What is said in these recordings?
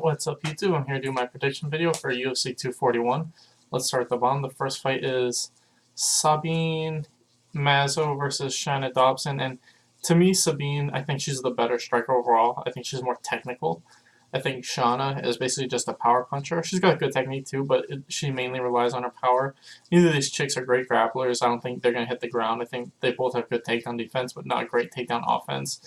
What's up YouTube? I'm here to do my prediction video for UFC 241. Let's start at the bottom. The first fight is Sabine Mazo versus Shanna Dobson, and to me Sabine, I think she's the better striker overall. I think she's more technical. I think Shanna is basically just a power puncher. She's got good technique too, but she mainly relies on her power. Neither of these chicks are great grapplers. I don't think they're going to hit the ground. I think they both have good takedown defense, but not great takedown offense.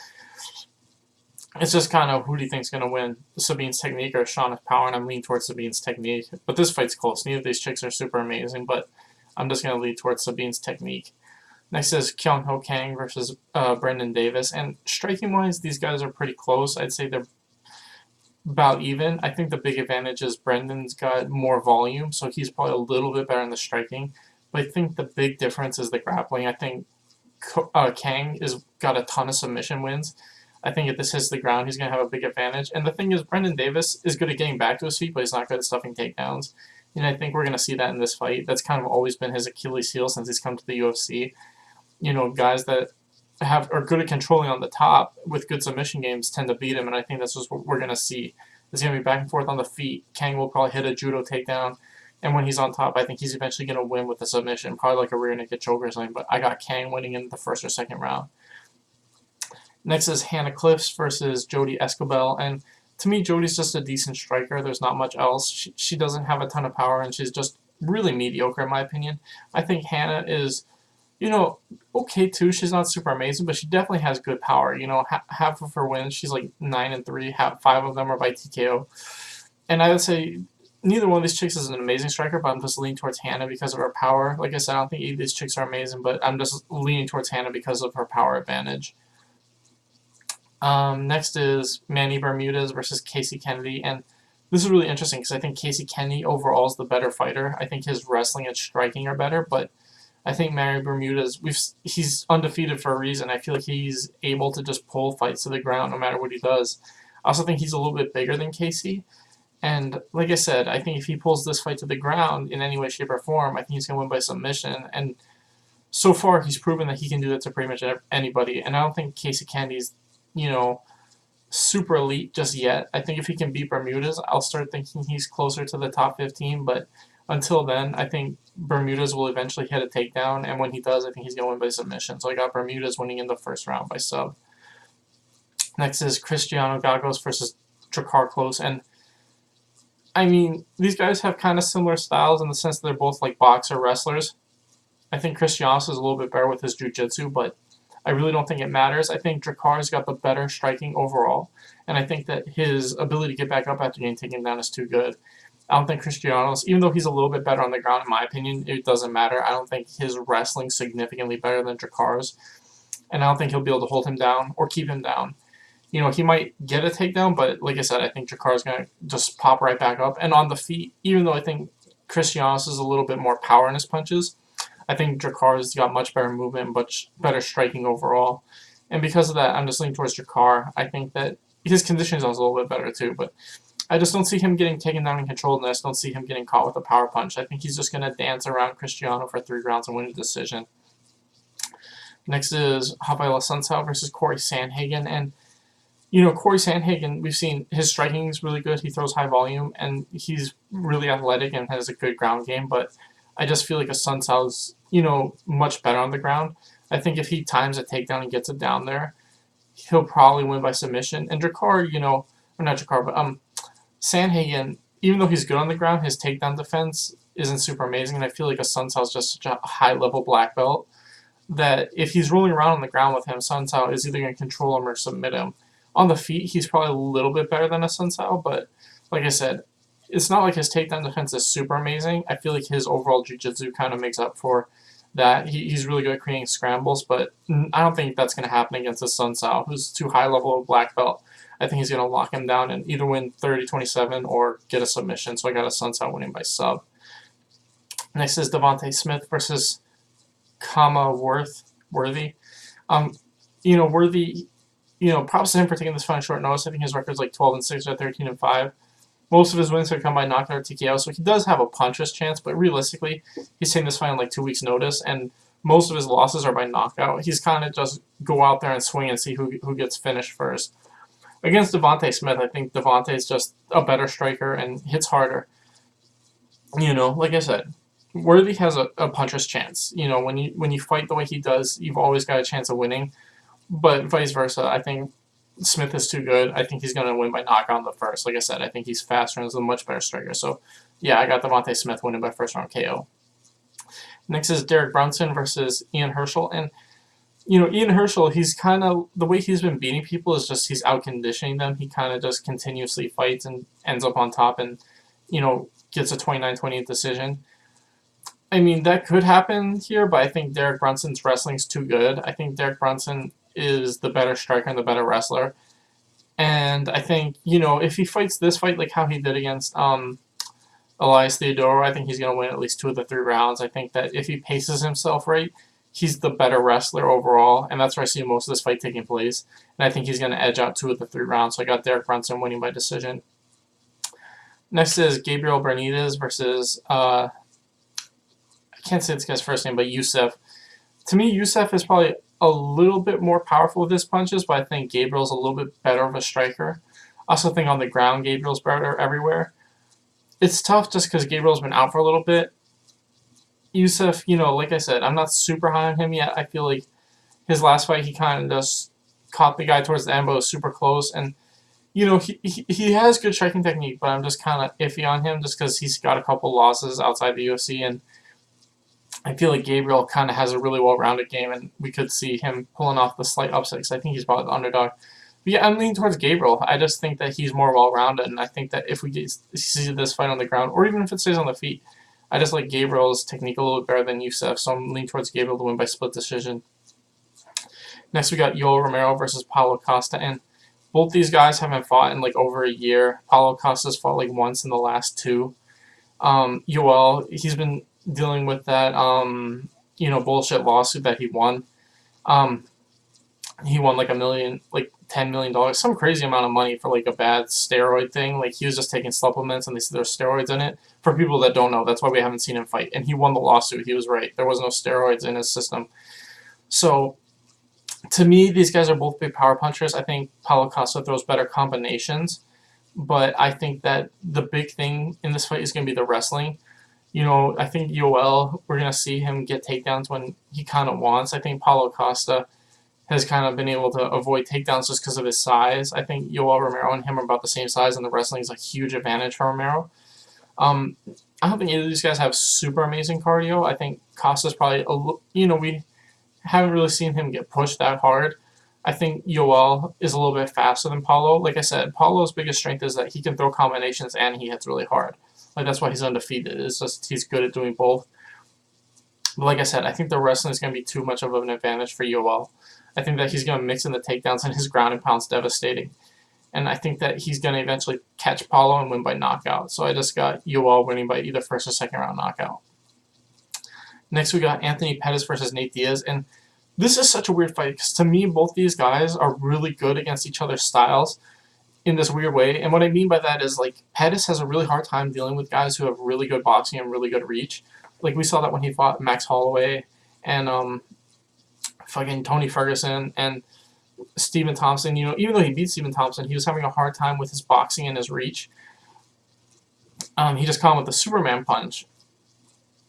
It's just kind of who do you think is going to win, Sabine's technique or Shanna's power, and I'm leaning towards Sabine's technique. But this fight's close. Neither of these chicks are super amazing, but I'm just going to lean towards Sabine's technique. Next is Kyung Ho Kang versus Brendan Davis, and striking-wise, these guys are pretty close. I'd say they're about even. I think the big advantage is Brendan's got more volume, so he's probably a little bit better in the striking. But I think the big difference is the grappling. I think Kang has got a ton of submission wins. I think if this hits the ground, he's going to have a big advantage. And the thing is, Brendan Davis is good at getting back to his feet, but he's not good at stuffing takedowns. And I think we're going to see that in this fight. That's kind of always been his Achilles heel since he's come to the UFC. You know, guys that are good at controlling on the top with good submission games tend to beat him, and I think that's just what we're going to see. It's going to be back and forth on the feet. Kang will probably hit a judo takedown, and when he's on top, I think he's eventually going to win with a submission, probably like a rear naked choke or something, but I got Kang winning in the first or second round. Next is Hannah Cliffs versus Jody Escobar, and to me, Jody's just a decent striker. There's not much else. She doesn't have a ton of power, and she's just really mediocre in my opinion. I think Hannah is, you know, okay too. She's not super amazing, but she definitely has good power. You know, half of her wins, she's like 9-3. 5 of them are by TKO, and I would say neither one of these chicks is an amazing striker, but I'm just leaning towards Hannah because of her power. Like I said, I don't think either of these chicks are amazing, but I'm just leaning towards Hannah because of her power advantage. Next is Manny Bermudez versus Casey Kennedy, and this is really interesting because I think Casey Kennedy overall is the better fighter. I think his wrestling and striking are better, but I think Manny Bermudez, he's undefeated for a reason. I feel like he's able to just pull fights to the ground no matter what he does. I also think he's a little bit bigger than Casey, and like I said, I think if he pulls this fight to the ground in any way, shape, or form, I think he's going to win by submission, and so far he's proven that he can do that to pretty much anybody, and I don't think Casey Kennedy's, you know, super elite just yet. I think if he can beat Bermudez, I'll start thinking he's closer to the top 15, but until then, I think Bermudez will eventually hit a takedown, and when he does, I think he's going to win by submission. So I got Bermudez winning in the first round by sub. Next is Cristiano Gagos versus Drakkar Klose, and I mean, these guys have kind of similar styles in the sense that they're both like boxer wrestlers. I think Cristiano is a little bit better with his jiu-jitsu, but I really don't think it matters. I think Drakkar's got the better striking overall, and I think that his ability to get back up after getting taken down is too good. I don't think Cristiano's, even though he's a little bit better on the ground, in my opinion, it doesn't matter. I don't think his wrestling's significantly better than Drakkar's, and I don't think he'll be able to hold him down or keep him down. You know, he might get a takedown, but like I said, I think Drakkar's going to just pop right back up. And on the feet, even though I think Cristiano's is a little bit more power in his punches, I think Drakkar's got much better movement, much better striking overall. And because of that, I'm just leaning towards Drakkar. I think that his conditioning is also a little bit better too, but I just don't see him getting taken down and controlled, and I just don't see him getting caught with a power punch. I think he's just going to dance around Cristiano for 3 rounds and win a decision. Next is Raphael Assunção versus Corey Sandhagen, and you know, Corey Sandhagen, we've seen his striking is really good. He throws high volume, and he's really athletic and has a good ground game, but I just feel like Assunção's, you know, much better on the ground. I think if he times a takedown and gets it down there, he'll probably win by submission. And Drakkar, you know, or not Drakkar, but Sandhagen, even though he's good on the ground, his takedown defense isn't super amazing. And I feel like Assunção's just such a high-level black belt that if he's rolling around on the ground with him, Assunção is either going to control him or submit him. On the feet, he's probably a little bit better than Assunção, but like I said, it's not like his takedown defense is super amazing. I feel like his overall jiu-jitsu kind of makes up for that. He's really good at creating scrambles, but I don't think that's going to happen against Assunção, who's too high level of black belt. I think he's going to lock him down and either win 30-27 or get a submission, so I got Assunção winning by sub. Next is Devontae Smith versus Khama Worthy. You know, Worthy, you know, props to him for taking this fight on short notice. I think his record's like 12-6 or 13-5. Most of his wins have come by knockout or TKO, so he does have a puncher's chance, but realistically, he's taking this fight on like 2 weeks' notice, and most of his losses are by knockout. He's kind of just go out there and swing and see who gets finished first. Against Devontae Smith, I think Devontae is just a better striker and hits harder. Like I said, Worthy has a puncher's chance. When you fight the way he does, you've always got a chance of winning. But vice versa, I think Smith is too good. I think he's going to win by knockout in the first. Like I said, I think he's faster and is a much better striker. So, yeah, I got Devontae Smith winning by first round KO. Next is Derek Brunson versus Ian Herschel. And, Ian Herschel, he's kind of, the way he's been beating people is just he's out-conditioning them. He kind of just continuously fights and ends up on top and, gets a 29-28 decision. I mean, that could happen here, but I think Derek Brunson's wrestling's too good. I think Derek Brunson is the better striker and the better wrestler. And I think, if he fights this fight like how he did against Elias Theodorou, I think he's going to win at least 2 of the 3 rounds. I think that if he paces himself right, he's the better wrestler overall, and that's where I see most of this fight taking place. And I think he's going to edge out 2 of the 3 rounds. So I got Derek Brunson winning by decision. Next is Gabriel Benitez versus, I can't say this guy's first name, but Youssef. To me, Youssef is probably a little bit more powerful with his punches, but I think Gabriel's a little bit better of a striker. I also think on the ground, Gabriel's better everywhere. It's tough just because Gabriel's been out for a little bit. Youssef, like I said, I'm not super high on him yet. I feel like his last fight, he kind of just caught the guy towards the end, but was super close. And, he has good striking technique, but I'm just kind of iffy on him just because he's got a couple losses outside the UFC. And I feel like Gabriel kind of has a really well-rounded game, and we could see him pulling off the slight upset because I think he's about the underdog. But yeah, I'm leaning towards Gabriel. I just think that he's more well-rounded, and I think that if we see this fight on the ground, or even if it stays on the feet, I just like Gabriel's technique a little bit better than Youssef, so I'm leaning towards Gabriel to win by split decision. Next, we got Yoel Romero versus Paulo Costa, and both these guys haven't fought in like over a year. Paulo Costa's fought like once in the last 2. Yoel, he's been dealing with that, bullshit lawsuit that he won. He won like $10 million, some crazy amount of money for like a bad steroid thing. Like he was just taking supplements and they said there's steroids in it. For people that don't know, that's why we haven't seen him fight. And he won the lawsuit. He was right. There was no steroids in his system. So to me, these guys are both big power punchers. I think Paulo Costa throws better combinations, but I think that the big thing in this fight is going to be the wrestling. I think Yoel, we're going to see him get takedowns when he kind of wants. I think Paulo Costa has kind of been able to avoid takedowns just because of his size. I think Yoel Romero and him are about the same size, and the wrestling is a huge advantage for Romero. I don't think either of these guys have super amazing cardio. I think Costa's probably, we haven't really seen him get pushed that hard. I think Yoel is a little bit faster than Paulo. Like I said, Paulo's biggest strength is that he can throw combinations and he hits really hard. Like that's why he's undefeated. It's just he's good at doing both. But like I said, I think the wrestling is going to be too much of an advantage for Yoel. I think that he's going to mix in the takedowns and his ground and pound's devastating. And I think that he's going to eventually catch Paulo and win by knockout. So I just got Yoel winning by either first or second round knockout. Next, we got Anthony Pettis versus Nate Diaz. And this is such a weird fight because to me, both these guys are really good against each other's styles in this weird way. And what I mean by that is like Pettis has a really hard time dealing with guys who have really good boxing and really good reach. Like we saw that when he fought Max Holloway and fucking Tony Ferguson and Stephen Thompson. Even though he beat Stephen Thompson, he was having a hard time with his boxing and his reach. He just caught him with the Superman punch.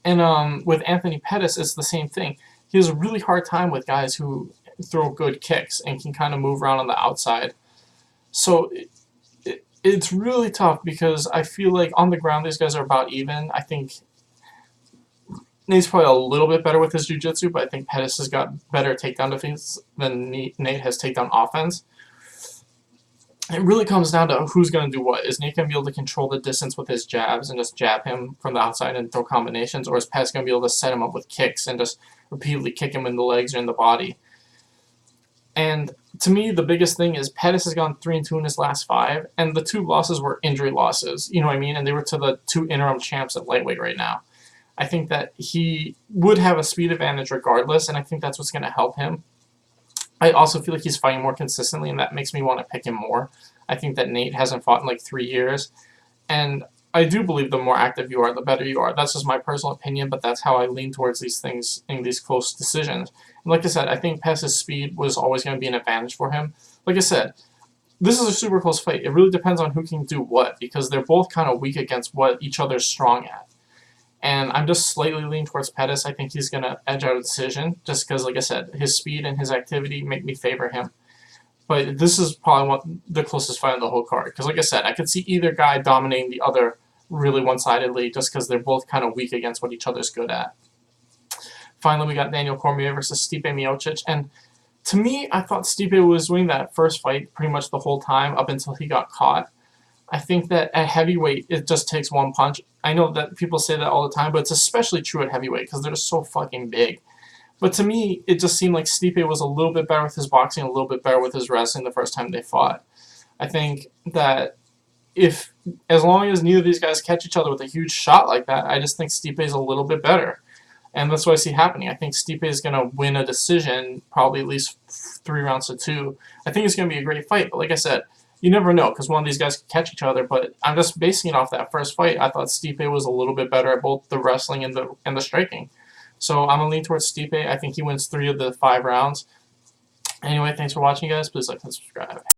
And with Anthony Pettis, it's the same thing. He has a really hard time with guys who throw good kicks and can kind of move around on the outside. So it's really tough because I feel like on the ground these guys are about even. I think Nate's probably a little bit better with his jiu-jitsu, but I think Pettis has got better takedown defense than Nate has takedown offense. It really comes down to who's going to do what. Is Nate going to be able to control the distance with his jabs and just jab him from the outside and throw combinations, or is Pettis going to be able to set him up with kicks and just repeatedly kick him in the legs or in the body? And to me, the biggest thing is Pettis has gone 3-2 in his last 5, and the 2 losses were injury losses. You know what I mean? And they were to the 2 interim champs at lightweight right now. I think that he would have a speed advantage regardless, and I think that's what's going to help him. I also feel like he's fighting more consistently, and that makes me want to pick him more. I think that Nate hasn't fought in like 3 years, and I do believe the more active you are, the better you are. That's just my personal opinion, but that's how I lean towards these things in these close decisions. And like I said, I think Pettis' speed was always going to be an advantage for him. Like I said, this is a super close fight. It really depends on who can do what, because they're both kind of weak against what each other's strong at. And I'm just slightly leaning towards Pettis. I think he's going to edge out a decision, just because, like I said, his speed and his activity make me favor him. But this is probably the closest fight on the whole card, because, like I said, I could see either guy dominating the other really one-sidedly, just because they're both kind of weak against what each other's good at. Finally, we got Daniel Cormier versus Stipe Miocic, and to me, I thought Stipe was winning that first fight pretty much the whole time up until he got caught. I think that at heavyweight, it just takes one punch. I know that people say that all the time, but it's especially true at heavyweight because they're just so fucking big. But to me, it just seemed like Stipe was a little bit better with his boxing, a little bit better with his wrestling the first time they fought. I think that as long as neither of these guys catch each other with a huge shot like that, I just think Stipe is a little bit better. And that's what I see happening. I think Stipe is going to win a decision, probably at least 3 rounds to 2. I think it's going to be a great fight. But like I said, you never know because one of these guys could catch each other. But I'm just basing it off that first fight. I thought Stipe was a little bit better at both the wrestling and the striking. So I'm going to lean towards Stipe. I think he wins 3 of the 5 rounds. Anyway, thanks for watching, guys. Please like and subscribe.